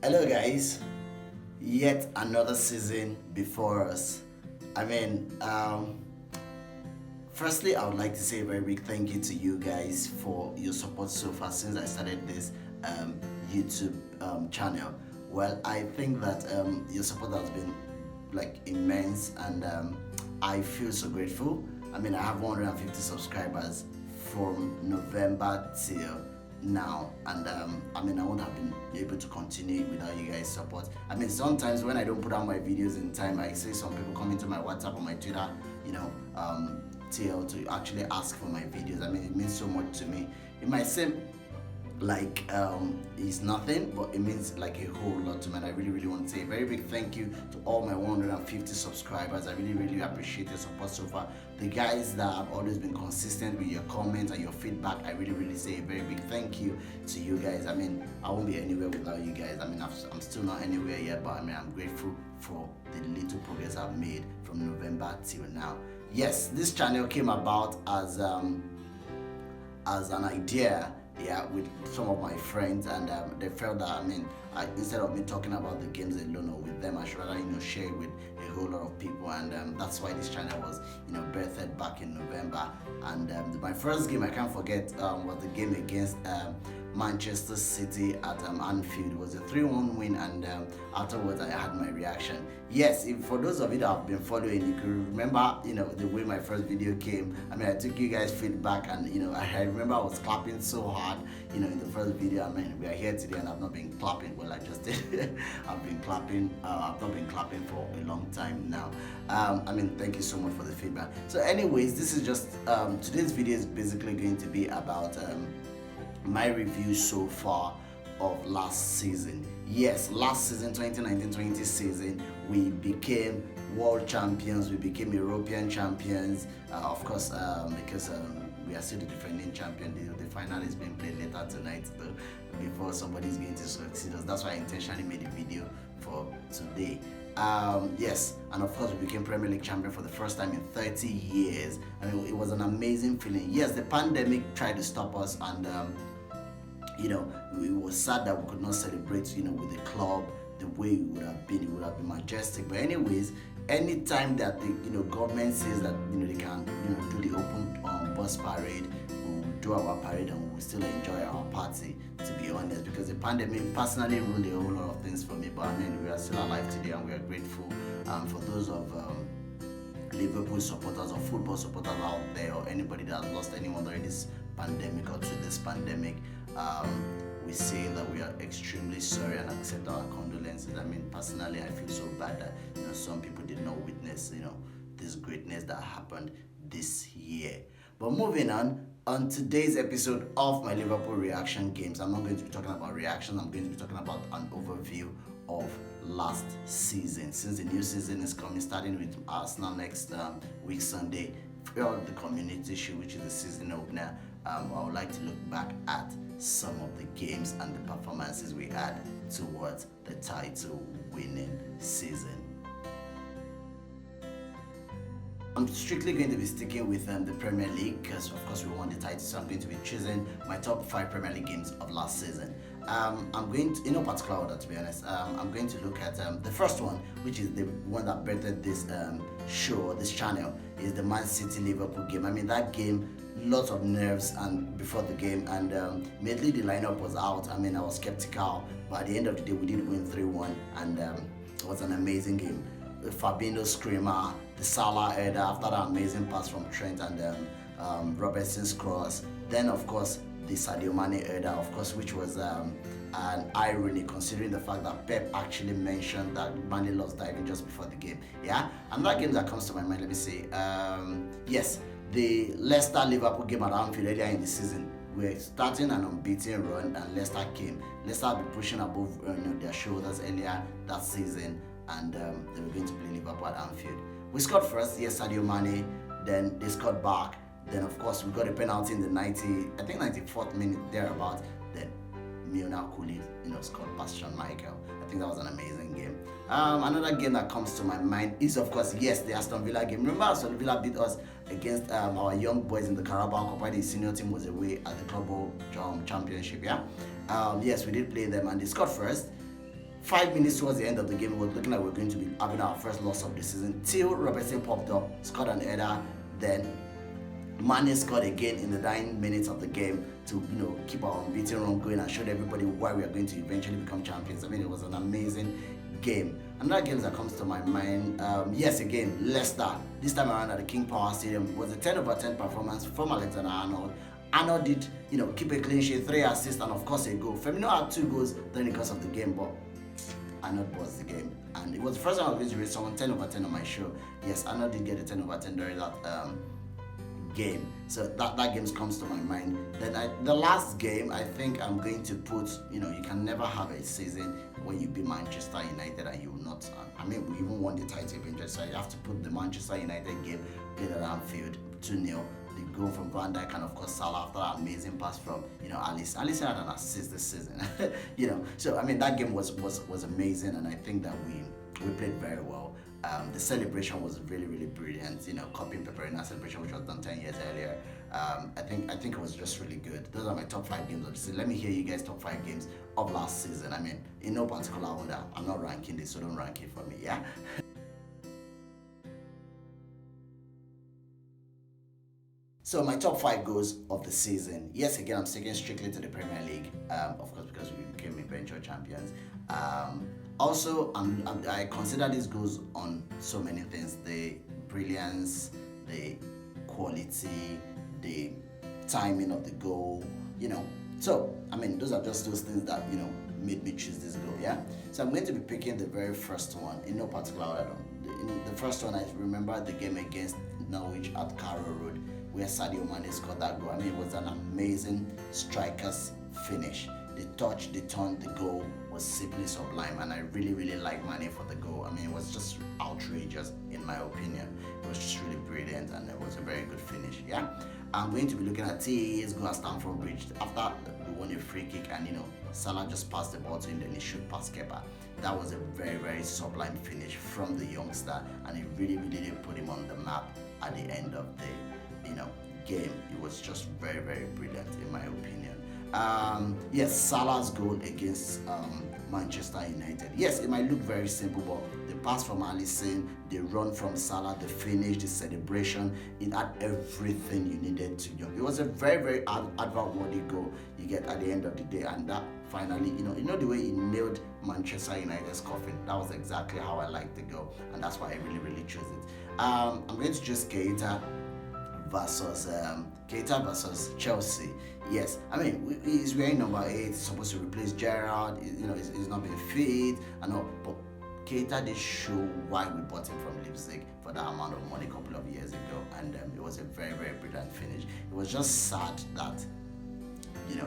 Hello, guys. Yet another season before us. I mean, firstly, I would like to say a very big thank you to you guys for your support so far since I started this um, YouTube channel. Well, I think that your support has been like immense, and I feel so grateful. I mean, I have 150 subscribers from November till now, and I mean, I wouldn't have been able to continue without you guys support. I mean, sometimes when I don't put out my videos in time, I see some people come into my WhatsApp or my Twitter, you know, till to actually ask for my videos. I mean, it means so much to me. It might seem like it's nothing, but it means like a whole lot to me, and I really want to say a very big thank you to all my 150 subscribers. I really appreciate your support so far. The guys that have always been consistent with your comments and your feedback, I really say a very big thank you to you guys. I mean, I won't be anywhere without you guys. I mean, I'm still not anywhere yet, but I mean, I'm grateful for the little progress I've made from November till now. Yes, this channel came about as an idea, yeah, with some of my friends, and they felt that, I mean, instead of me talking about the games alone or with them, I should rather share it with a whole lot of people, and that's why this channel was birthed back in November. And my first game I can't forget was the game against Manchester City at Anfield. It was a 3-1 win, and afterwards I had my reaction. Yes, for those of you that have been following, you could remember the way my first video came. I mean, I took you guys feedback, and I remember I was clapping so hard in the first video. I mean, we are here today and I've not been clapping. Well, I just did. I've been clapping. I've not been clapping for a long time now. I mean, thank you so much for the feedback. So anyways, this is just today's video is basically going to be about my review so far of last season. Yes, last season, 2019-20 season, we became world champions, we became European champions, of course, because we are still the defending champion. The final is being played later tonight though, before somebody's going to succeed us. That's why I intentionally made a video for today. Yes, and of course we became Premier League champion for the first time in 30 years. I mean, it was an amazing feeling. Yes, the pandemic tried to stop us, and it was sad that we could not celebrate, with the club the way it would have been. It would have been majestic. But anyways, anytime that the government says that they can do the open bus parade, we'll do our parade and we'll still enjoy our party. To be honest, because the pandemic personally ruined a whole lot of things for me. But I mean, we are still alive today, and we are grateful for those of Liverpool supporters or football supporters out there, or anybody that has lost anyone during this pandemic or to this pandemic. We say that we are extremely sorry and accept our condolences. I mean, personally, I feel so bad that some people did not witness this greatness that happened this year. But moving on today's episode of my Liverpool reaction games, I'm not going to be talking about reactions. I'm going to be talking about an overview of last season, since the new season is coming, starting with Arsenal next week Sunday. For the Community Shield, which is the season opener, I would like to look back at some of the games and the performances we had towards the title winning season. I'm strictly going to be sticking with the Premier League because, of course, we won the title. So I'm going to be choosing my top 5 Premier League games of last season. I'm going to, in no particular order, to be honest. I'm going to look at the first one, which is the one that birthed this show, this channel, is the Man City Liverpool game. I mean, that game, lots of nerves and before the game, and immediately the lineup was out. I mean, I was skeptical, but at the end of the day, we did win 3-1, and it was an amazing game. Fabinho screamer, the Salah header after that amazing pass from Trent, and Robertson's cross. Then, of course, the Sadio Mane header, of course, which was an irony considering the fact that Pep actually mentioned that Mane loves diving just before the game. Yeah, another game that comes to my mind, let me see. Yes, the Leicester-Liverpool game at Anfield earlier in the season. We're starting an unbeaten run, and Leicester came. Leicester had been pushing above their shoulders earlier that season, and they were going to play Liverpool at Anfield. We scored first, yes, Sadio Mane. Then they scored back. Then, of course, we got a penalty in the 94th minute thereabout. Then Milner Cooley, scored past Sean Michael. I think that was an amazing game. Another game that comes to my mind is, of course, yes, the Aston Villa game. Remember, Aston Villa beat us against our young boys in the Carabao Cup while the senior team was away at the Club Championship. Yeah. Yes, we did play them, and they scored first. 5 minutes towards the end of the game, it was looking like we are going to be having our first loss of the season till Robertson popped up, scored an header, then Mane scored again in the 9 minutes of the game to keep our unbeaten run going and showed everybody why we are going to eventually become champions. I mean, it was an amazing game. Another game that comes to my mind, yes, again, Leicester. This time around at the King Power Stadium, it was a 10/10 performance from Alexander-Arnold. Arnold did, keep a clean sheet, 3 assists, and of course a goal. Firmino had 2 goals during the course of the game, but Arnold was the game. And it was the first time I was going to rate someone 10/10 on my show. Yes, Arnold did get a 10/10 during that game. So that game comes to my mind. Then the last game, I think I'm going to put, you can never have a season when you beat Manchester United and you will not. I mean, we even won the title eventually, so you have to put the Manchester United game played at Anfield 2-0. The goal from Van Dijk and of course Salah after that amazing pass from Alisson. Alisson had an assist this season. So I mean that game was amazing, and I think that we played very well. The celebration was really, really brilliant. Copying Pepperina celebration, which was done 10 years earlier. I think it was just really good. Those are my top 5 games of the season. Let me hear you guys' top 5 games of last season. I mean, in no particular order. I'm not ranking this, so don't rank it for me. Yeah. So my top 5 goals of the season. Yes, again, I'm sticking strictly to the Premier League, of course, because we became eventual champions. Also, I consider these goals on so many things: the brilliance, the quality, the timing of the goal. So I mean, those are just those things that made me choose this goal. Yeah. So I'm going to be picking the very first one in no particular order. The first one, I remember the game against Norwich at Carrow Road, where Sadio Mane scored that goal. I mean, it was an amazing striker's finish. The touch, the turn, the goal was simply sublime, and I really, really like Mane for the goal. I mean, it was just outrageous in my opinion. It was just really brilliant, and it was a very good finish. Yeah, I'm going to be looking at TAA's goal at Stamford Bridge after we won a free kick, and Salah just passed the ball to him, then he shoot past Kepa. That was a very, very sublime finish from the youngster, and it really, really did put him on the map at the end of the game. It was just very, very brilliant in my opinion. Yes, Salah's goal against Manchester United. Yes, it might look very simple, but the pass from Alisson, the run from Salah, the finish, the celebration, it had everything you needed to do. It was a very, very advert-worthy goal you get at the end of the day, and that finally, the way he nailed Manchester United's coffin. That was exactly how I liked the goal, and that's why I really, really chose it. I'm going to choose Keita versus Chelsea. Yes, I mean, he's wearing number 8. He's supposed to replace Gerrard. He's not been fit. I know, but Keita did show why we bought him from Leipzig for that amount of money a couple of years ago, and it was a very, very brilliant finish. It was just sad that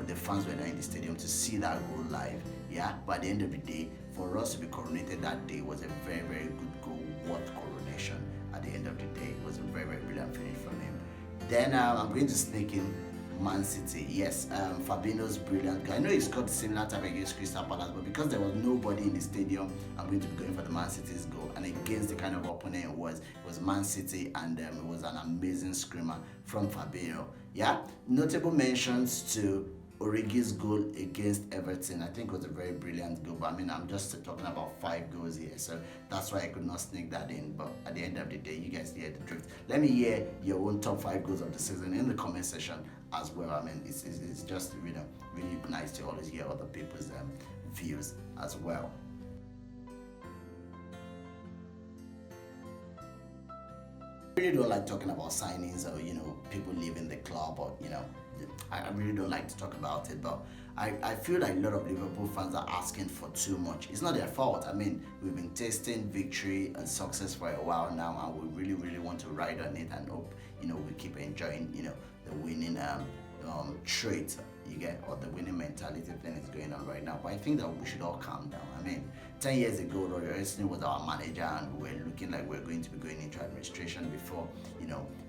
the fans were not in the stadium to see that goal live. Yeah, but at the end of the day, for us to be coronated that day was a very, very good goal, worth coronation. At the end of the day, it was a very, very brilliant finish from him. Then I'm going to sneak in Man City. Yes, Fabinho's brilliant goal. I know he scored similar time against Crystal Palace, but because there was nobody in the stadium, I'm going to be going for the Man City's goal. And against the kind of opponent it was Man City, and it was an amazing screamer from Fabinho. Yeah, notable mentions to Origi's goal against Everton. I think it was a very brilliant goal, but I mean, I'm just talking about 5 goals here, so that's why I could not sneak that in. But at the end of the day, you guys hear the drift. Let me hear your own top 5 goals of the season in the comment section as well. I mean, it's just really nice to always hear other people's views as well. I really don't like talking about signings or people leaving the club, or I really don't like to talk about it, but I feel like a lot of Liverpool fans are asking for too much. It's not their fault. I mean, we've been tasting victory and success for a while now, and we really, really want to ride on it and hope we keep enjoying the winning trait you get, or the winning mentality thing is going on right now. But I think that we should all calm down. I mean, 10 years ago, Roy Hodgson was our manager, and we were looking like we are going to be going into administration before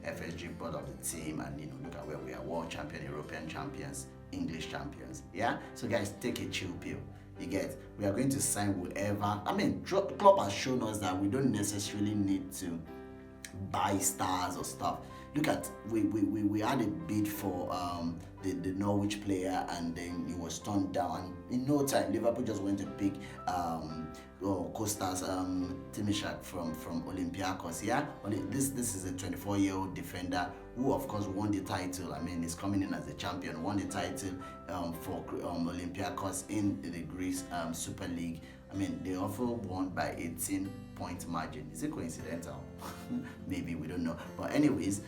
FSG brought up the team, and look at where we are: world champion, European champions, English champions. Yeah, so guys, take a chill pill. You get, we are going to sign whoever. I mean, Klopp has shown us that we don't necessarily need to buy stars or stuff. look at we had a bid for the Norwich player, and then it was turned down. And in no time, Liverpool just went to pick Costas Timishak from Olympiacos. Yeah, this is a 24-year-old defender who, of course, won the title. I mean, he's coming in as a champion. Won the title for Olympiacos in the Greece Super League. I mean, they also won by 18-point margin. Is it coincidental? Maybe, we don't know. But anyways,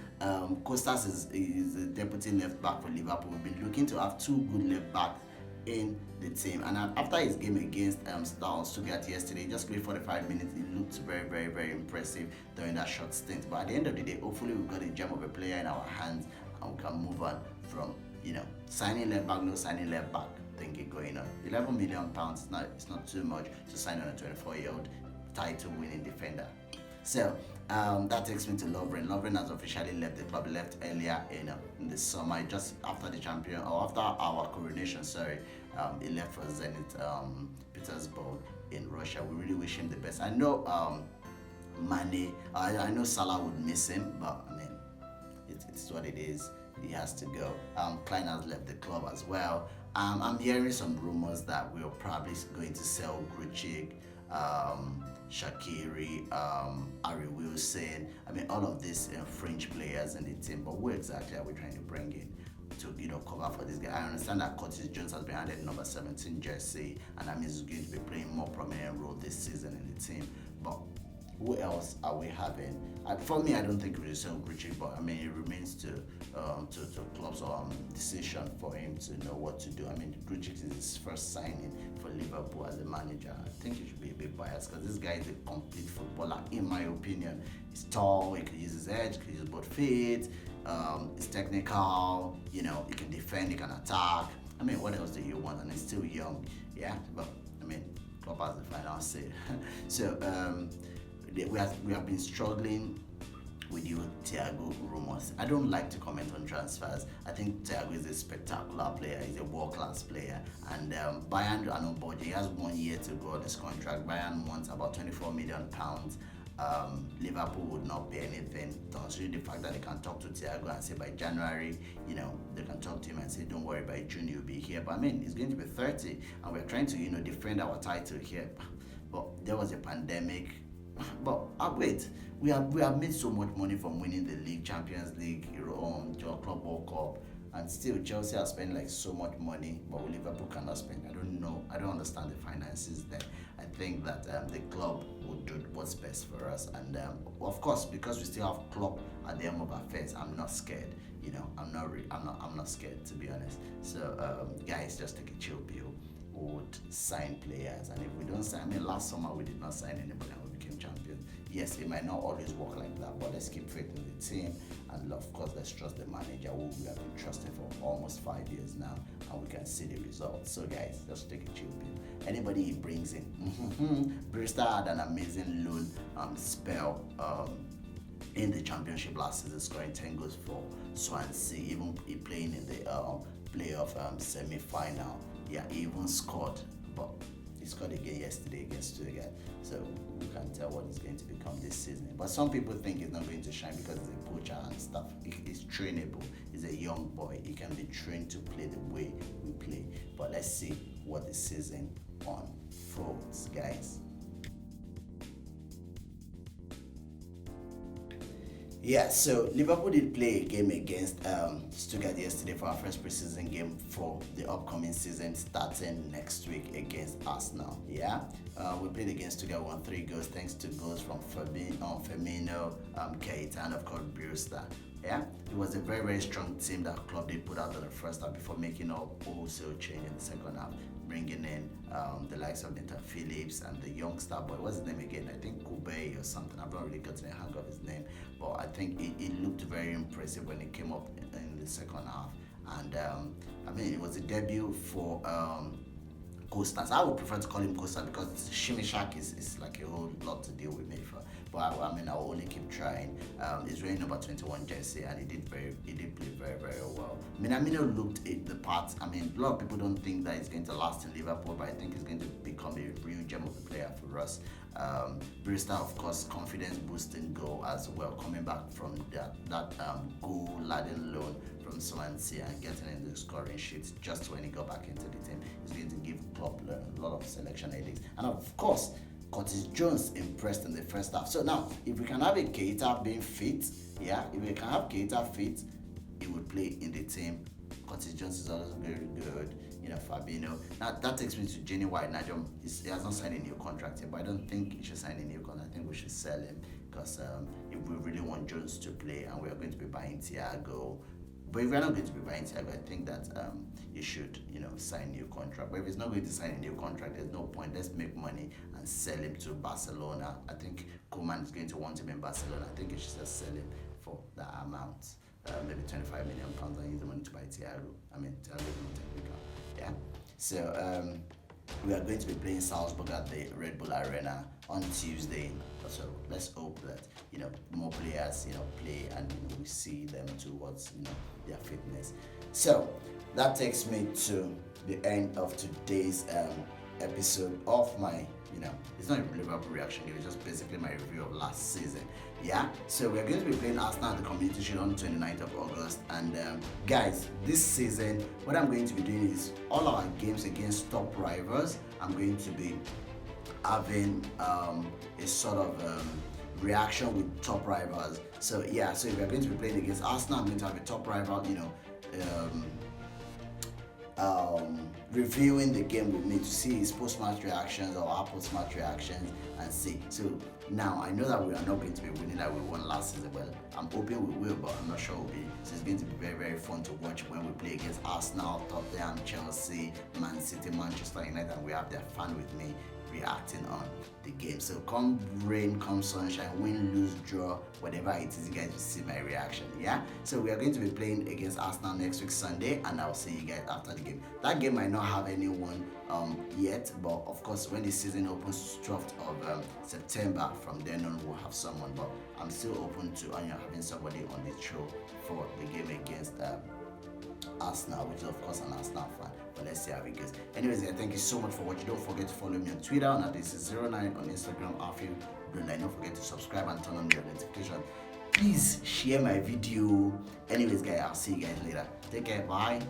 Costas is a deputy left back for Liverpool. We've been looking to have two good left backs in the team. And after his game against Stuttgart yesterday, just played 45 minutes, it looked very, very, very impressive during that short stint. But at the end of the day, hopefully we've got a gem of a player in our hands, and we can move on from, signing left back, no signing left back thinking going on. £11 million, it's not too much to sign on a 24-year-old title winning defender. So that takes me to Lovren. Lovren has officially left the club. Left earlier in the summer, just after the champion, or after our coronation. Sorry, he left for Zenit Petersburg in Russia. We really wish him the best. I know Mane. I know Salah would miss him, but I mean, it's what it is. He has to go. Klein has left the club as well. I'm hearing some rumors that we're probably going to sell Grujic, Shaqiri, Ari Wilson. I mean, all of these French players in the team. But who exactly are we trying to bring in to cover for this guy? I understand that Curtis Jones has been added number 17 jersey, and that means he's going to be playing more prominent role this season in the team. But who else are we having? For me, I don't think we will sell Grujic, but I mean, it remains to club's decision for him to know what to do. I mean, Grujic is his first signing for Liverpool as a manager. I think he should be a bit biased because this guy is a complete footballer, in my opinion. He's tall, he can use his edge, he can use both feet, he's technical, he can defend, he can attack. I mean, what else do you want? And he's still young, yeah, but I mean, club has the final say. So, we have been struggling with you Thiago rumors. I don't like to comment on transfers. I think Thiago is a spectacular player. He's a world-class player. And Bayern are not budging. He has 1 year to go on his contract. Bayern wants about £24 million. Liverpool would not pay anything, considering the fact that they can talk to Thiago and say by January, they can talk to him and say, don't worry, by June you'll be here. But I mean, he's going to be 30, and we're trying to, defend our title here. But there was a pandemic. But wait, we have made so much money from winning the league, Champions League, Club World Cup, and still Chelsea has spent like so much money, but Liverpool cannot spend. I don't know. I don't understand the finances there. I think that the club would do what's best for us, and of course, because we still have club at the end of affairs, I'm not scared. I'm not scared, to be honest. So guys, just take a chill pill. Would sign players, and if we don't sign, last summer we did not sign anybody and we became champions. Yes, it might not always work like that, but let's keep faith in the team, and of course let's trust the manager who we have been trusting for almost 5 years now, and we can see the results. So guys, just take a chill pill. Anybody he brings in, Bristol had an amazing loan spell in the championship last season, scoring 10 goals for Swansea, even playing in the playoff semi-final. Yeah, he even scored, but he scored again yesterday against Stuttgart. So we can tell what he's going to become this season. But some people think he's not going to shine because he's a poacher and stuff. He's trainable. He's a young boy. He can be trained to play the way we play. But let's see what the season unfolds, guys. Yeah, so Liverpool did play a game against Stuttgart yesterday for our first preseason game for the upcoming season starting next week against Arsenal. Yeah, we played against Stuttgart, won 3 goals thanks to goals from Firmino, Keita, and of course Brewster. Yeah, it was a very, very strong team that club did put out in the first half before making a wholesale change in the second half, bringing in the likes of Nathan Phillips and the young star boy. What's his name again? I think Kube or something. I've not really gotten a hang of his name, but I think it looked very impressive when it came up in the second half. And it was a debut for coasters. I would prefer to call him coaster because Shimmy Shack is like a whole lot to deal with me for. But I mean, I'll only keep trying. He's wearing number 21 jersey, and he did play very, very well. Minamino looked at the part. I mean, a lot of people don't think that he's going to last in Liverpool, but I think he's going to become a real gem of a player for us. Brewster, of course, confidence boosting goal as well, coming back from that goal laden loan from Swansea and getting in the scoring sheet just when he got back into the team. He's going to give Klopp a lot of selection headaches, and of course, Curtis Jones impressed in the first half. So now, if we can have a Keita being fit, yeah, if we can have Keita fit, he would play in the team. Curtis Jones is also very good. Fabinho. Now that takes me to Jenny White. Now he has not signed a new contract yet, but I don't think he should sign a new contract. I think we should sell him because if we really want Jones to play and we are going to be buying Thiago. But if we're not going to be buying Thiago, I think that he should, sign a new contract. But if he's not going to sign a new contract, there's no point. Let's make money and sell him to Barcelona. I think Koeman is going to want him in Barcelona. I think he should just sell him for that amount, maybe £25 million, and use the money to buy Thiago. I mean, Thiago is not technical. Yeah. So we are going to be playing Salzburg at the Red Bull Arena on Tuesday. So let's hope that more players play and we see them towards their fitness. So that takes me to the end of today's episode of my it's not a Liverpool reaction, it was just basically my review of last season. Yeah, so we're going to be playing Arsenal at the Community Shield on 29th of August, and guys, this season what I'm going to be doing is all our games against top rivals, I'm going to be having a sort of reaction with top rivals. So yeah, so if we're going to be playing against Arsenal, I'm going to have a top rival, reviewing the game with me to see his post-match reactions or our post-match reactions and see. So now I know that we are not going to be winning like we won last season. Well, I'm hoping we will, but I'm not sure we'll be. So it's going to be very, very fun to watch when we play against Arsenal, Tottenham, Chelsea, Man City, Manchester United, and we have their fun with me reacting on the game. So come rain, come sunshine, win, lose, draw, whatever it is, you guys will see my reaction. Yeah, so we are going to be playing against Arsenal next week Sunday, and I'll see you guys after the game. That game might not have anyone yet, but of course when the season opens 12th of September, from then on we'll have someone, but I'm still open to having somebody on the show for the game against Arsenal, which is of course an Arsenal fan. But let's see how it goes. Anyways, guys, thank you so much for watching. Don't forget to follow me on Twitter on this09 on Instagram. Don't forget to subscribe and turn on the notification. Please share my video. Anyways, guys, I'll see you guys later. Take care. Bye.